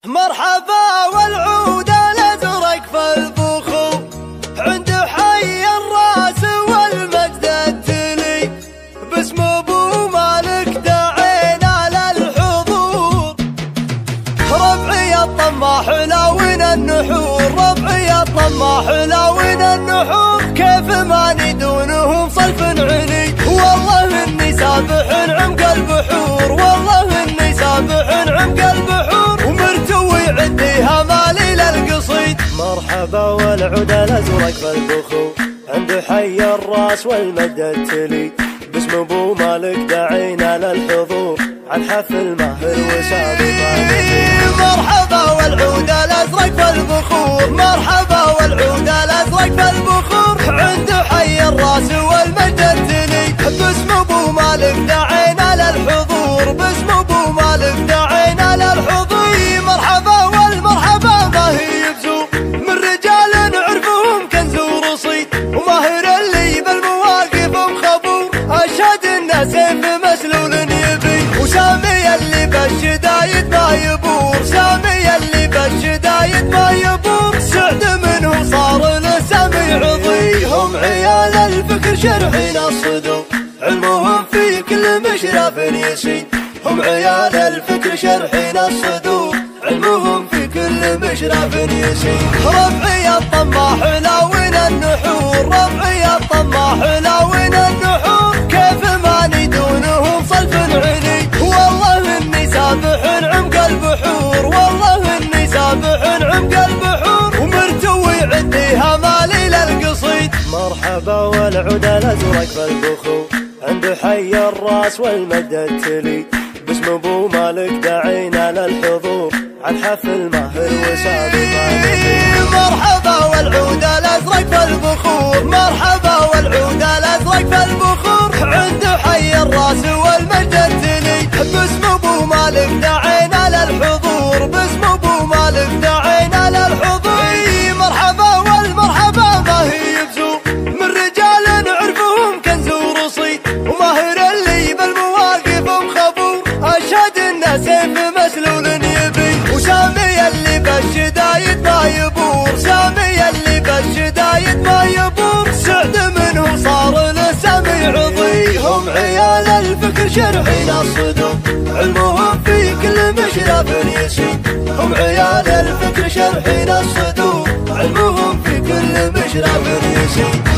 مرحبا والعود الازرق في البخور عند حي الراس والمجد التلي باسم ابو مالك دعينا للحضور. ربعي الطماح لاون النحور، ربعي الطماح لاون النحور، كيف ماني دونهم صلف علي، والله اني سابح عمق البحور، والله اني سابح عمق البحور، ومرتوي عنديها مالي للقصيد. مرحبا والعود الازرق في البخور عند حي الراس والمجد التلي باسم ابو مالك دعينا للحضور عن حفل ماهر وسابق. مرحبا والعود الازرق في البخور، مرحبا والعود الازرق في البخور عند حي الراس والمجد التلي باسم ابو مالك دعينا للحضور، باسم ابو مالك دعينا للحضور. مرحبا والمرحبا ما هي بزور من رجال نعرفهم كنز ورصيد، وماهر اللي بالمواقف مخبور، اشهد الناس سيف مسلول يبي، وسامي اللي بالشدايد ما يبور، سامي اللي بالشدايد ما يبور، سعد منه صار لسامي عضي. هم عيال الفكر شرحين الصدور علمهم في كل مشرف يسيد، هم عيال الفكر شرحين الصدور علمهم في كل مشرف يسيد. ربعي الطماح لاون النحور، ربعي الطماح لاون النحور، كيف ماني دونهم صلف علي، والله اني سابح عمق البحور، والله اني سابح عمق البحور، ومرتوي عنديها مالي للقصيد. مرحبا والعود الازرق في البخور عند حي الراس والمجد التلي باسم ابو مالك دعينا للحضور عن حفل ماهر وسابق. مرحبا والعود الازرق في البخور، مرحبا والعود الازرق في البخور عند حي الراس والمجد التلي باسم ابو مالك دعينا للحضور، باسم ابو مالك دعينا للحضور. مرحبا والمرحبا ما هي بزور من رجال نعرفهم كنز ورصيد، وماهر اللي بالمواقف مخبور، اشهد الناس سيف مسلول يبي، وسامي اللي بالشدايد ما يبور، سامي اللي بالشدايد ما يبور، سعد منه صار لسامي عضي. هم عيال الفكر شرحين الصدور علمهم في كل مشرف يسيد، هم عيال الفكر شرحين الصدور علمهم في كل مشرف يسيد.